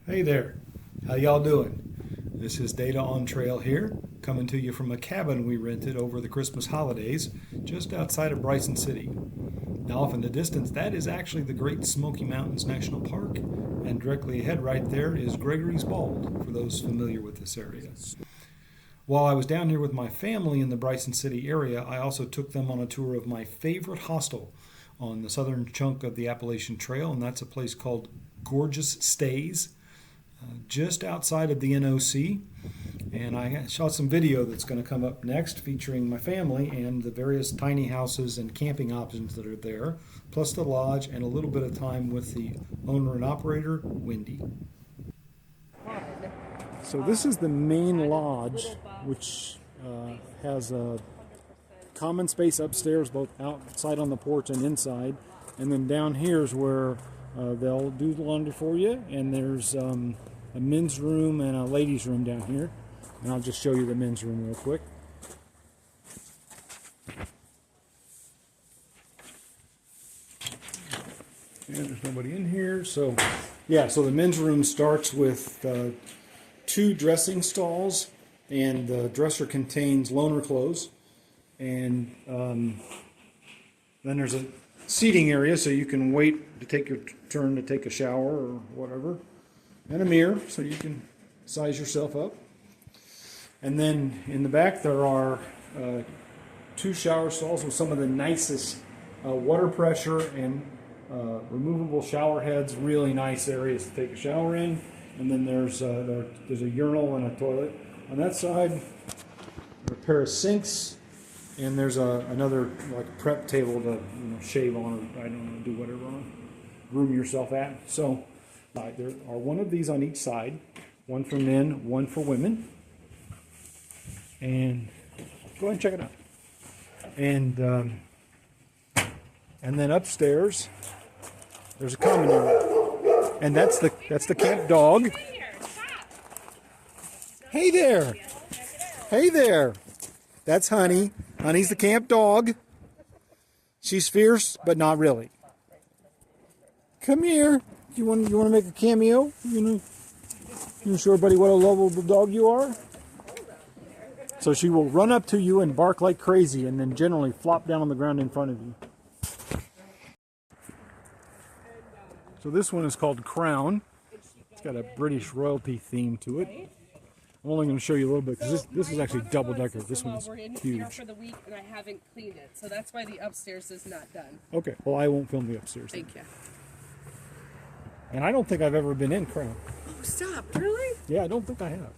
Hey there, how y'all doing? This is Data on Trail here, coming to you from a cabin we rented over the Christmas holidays just outside of Bryson City. Now, off in the distance, that is actually the Great Smoky Mountains National Park, and directly ahead right there is Gregory's Bald, for those familiar with this area. While I was down here with my family in the Bryson City area, I also took them on a tour of my favorite hostel on the southern chunk of the Appalachian Trail, and that's a place called Gorgeous Stays, just outside of the NOC. And I shot some video that's going to come up next featuring my family and the various tiny houses and camping options that are there, plus the lodge and a little bit of time with the owner and operator, Wendi. So this is the main lodge, which has a common space upstairs, both outside on the porch and inside. And then down here is where they'll do the laundry for you. And there's a men's room and a ladies' room down here. And I'll just show you the men's room real quick. And there's nobody in here. So, yeah, so the men's room starts with 2 dressing stalls, and the dresser contains loaner clothes. And then there's a seating area so you can wait to take your turn to take a shower or whatever. And a mirror so you can size yourself up. And then in the back there are 2 shower stalls with some of the nicest water pressure and removable shower heads. Really nice areas to take a shower in. And then there's a urinal and a toilet. On that side, a pair of sinks, and there's another like prep table to shave on, or I don't know, do whatever on, groom yourself at. So there are one of these on each side, one for men, one for women. And go ahead and check it out. And then upstairs, there's a common area, and that's the camp dog. Hey there, hey there. That's Honey. Honey's the camp dog. She's fierce, but not really. Come here. You want to make a cameo? You show everybody what a lovable dog you are. So she will run up to you and bark like crazy, and then generally flop down on the ground in front of you. So this one is called Crown. It's got a British royalty theme to it. I'm only going to show you a little bit because this is actually double decker. This one's huge. For the week, and I haven't cleaned it, so that's why the upstairs is not done. Okay, well I won't film the upstairs. Thank you. And I don't think I've ever been in Crown. Oh, stop! Really? Yeah, I don't think I have.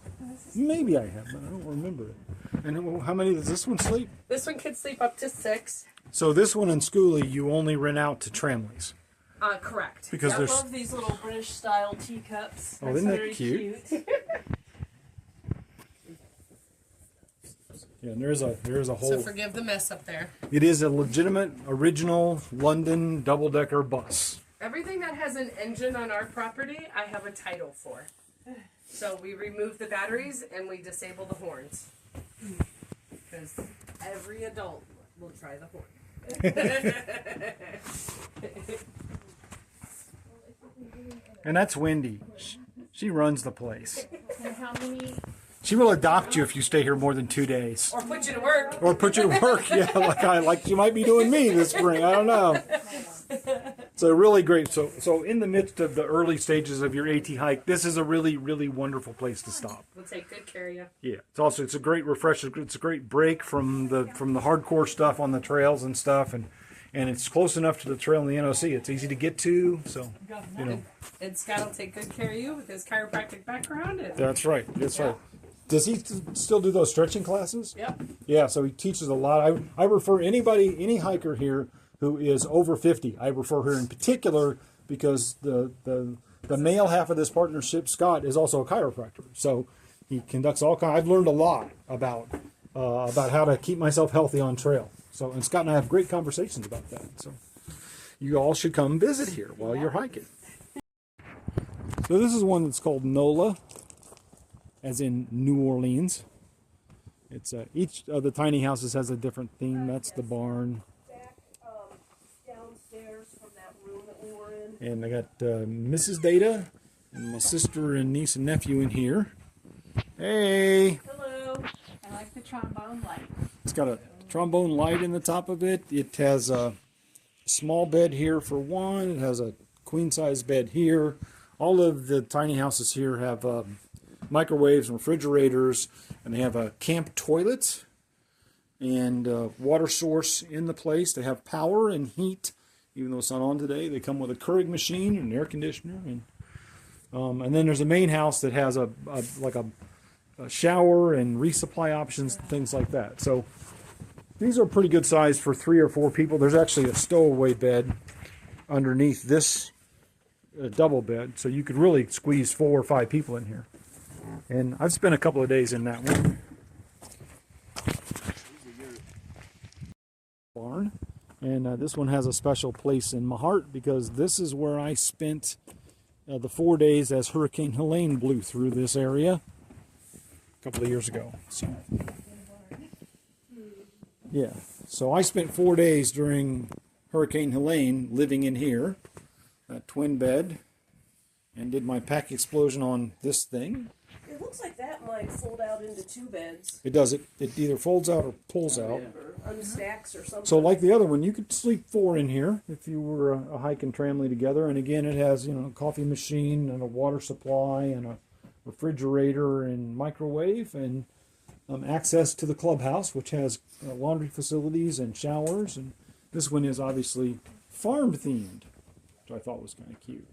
Maybe I have, but I don't remember it. And how many does this one sleep? This one can sleep up to 6. So this one in Schoolie, you only rent out to Tramleys. Correct. Because I there's. love these little British style teacups. Oh, isn't that cute? Yeah, and there's a whole. So forgive the mess up there. It is a legitimate, original London double-decker bus. Everything that has an engine on our property, I have a title for. So we remove the batteries and we disable the horns. Because every adult will try the horn. And that's Wendi. She runs the place. And how many? She will adopt you if you stay here more than 2 days. Or put you to work. Or put you to work, yeah, like you might be doing me this spring. I don't know. So really great. So in the midst of the early stages of your AT hike, this is a really, really wonderful place to stop. We'll take good care of you. Yeah, it's a great refresher. It's a great break from the hardcore stuff on the trails and stuff, and it's close enough to the trail in the NOC. It's easy to get to, so And Scott will take good care of you with his chiropractic background. That's right. That's right. Does he still do those stretching classes? Yep. Yeah, so he teaches a lot. I refer any hiker here who is over 50. I refer her in particular because the male half of this partnership, Scott, is also a chiropractor. So he conducts all kinds. I've learned a lot about how to keep myself healthy on trail. So, and Scott and I have great conversations about that. So you all should come visit here while you're hiking. So this is one that's called NOLA, as in New Orleans. It's each of the tiny houses has a different theme. That's the barn. Downstairs from that room that we were in. And I got Mrs. Data And my sister and niece and nephew in here. Hey! Hello. I like the trombone light. It's got a trombone light in the top of it. It has a small bed here for one. It has a queen size bed here. All of the tiny houses here have microwaves and refrigerators, and they have a camp toilet and water source in the place. They have power and heat, even though it's not on today. They come with a Keurig machine and an air conditioner, and then there's a main house that has a shower and resupply options, things like that. So these are pretty good size for 3 or 4 people. There's actually a stowaway bed underneath this double bed, so you could really squeeze 4 or 5 people in here. And I've spent a couple of days in that one. Barn. And this one has a special place in my heart because this is where I spent the 4 days as Hurricane Helene blew through this area a couple of years ago. So, yeah, so I spent 4 days during Hurricane Helene living in here, a twin bed, and did my pack explosion on this thing. It looks like that might fold out into 2 beds. It does. It either folds out or pulls out. Or unstacks or something. So like the other one, you could sleep 4 in here if you were a hiking family together. And again, it has, a coffee machine and a water supply and a refrigerator and microwave and access to the clubhouse, which has laundry facilities and showers. And this one is obviously farm themed, which I thought was kind of cute.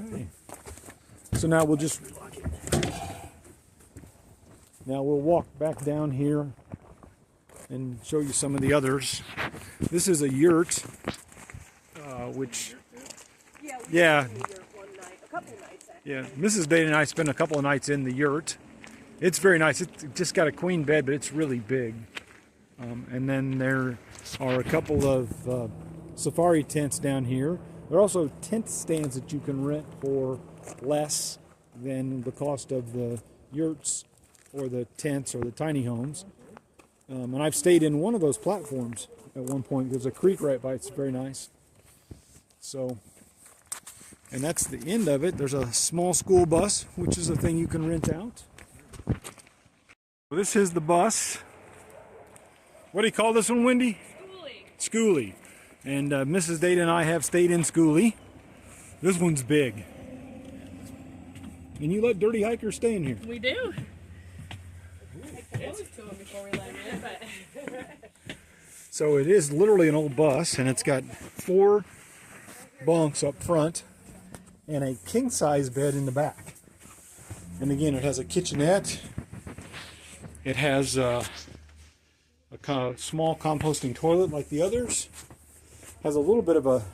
Okay. So now we'll walk back down here and show you some of the others. This is a yurt, which, yeah, One night, a couple nights actually. yeah. Mrs. Dana and I spent a couple of nights in the yurt. It's very nice. It's just got a queen bed, but it's really big. And then there are a couple of safari tents down here. There are also tent stands that you can rent for less than the cost of the yurts or the tents or the tiny homes. And I've stayed in one of those platforms at one point. There's a creek right by it. It's very nice. So, and that's the end of it. There's a small school bus, which is a thing you can rent out. This is the bus. What do you call this one, Wendy? Schoolie. And Mrs. Data and I have stayed in Schoolie. This one's big. And you let dirty hikers stay in here. We do. I proposed to him before we let him in, but So it is literally an old bus, and it's got 4 bunks up front and a king-size bed in the back. And again, it has a kitchenette. It has a small composting toilet like the others. Has a little bit of a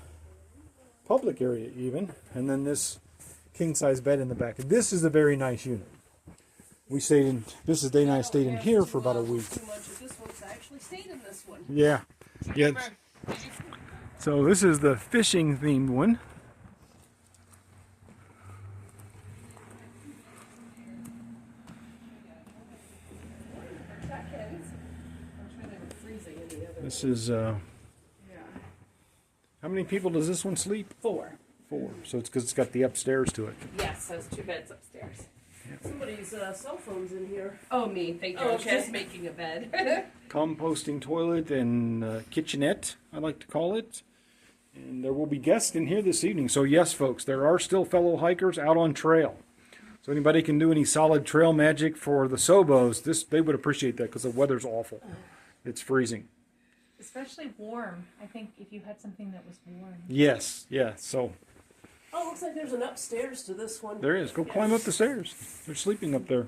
public area even, and then this king-size bed in the back. This is a very nice unit. We stayed in, Mrs. Day and I stayed in here for about a week. Too much of this one, so I actually stayed in this one. Yeah. Yeah. So this is the fishing themed one. This is how many people does this one sleep? 4. 4. So it's because it's got the upstairs to it. Yes, has 2 beds upstairs. Somebody's cell phone's in here. Oh, me. Thank you. Oh, I was okay. just making a bed. Composting toilet and kitchenette, I like to call it. And there will be guests in here this evening. So yes, folks, there are still fellow hikers out on trail. So anybody can do any solid trail magic for the Sobos, they would appreciate that because the weather's awful. It's freezing. especially warm. I think if you had something that was warm. Yes, yeah. So Oh, looks like there's an upstairs to this one. there is. Go climb up the stairs. They're sleeping up there.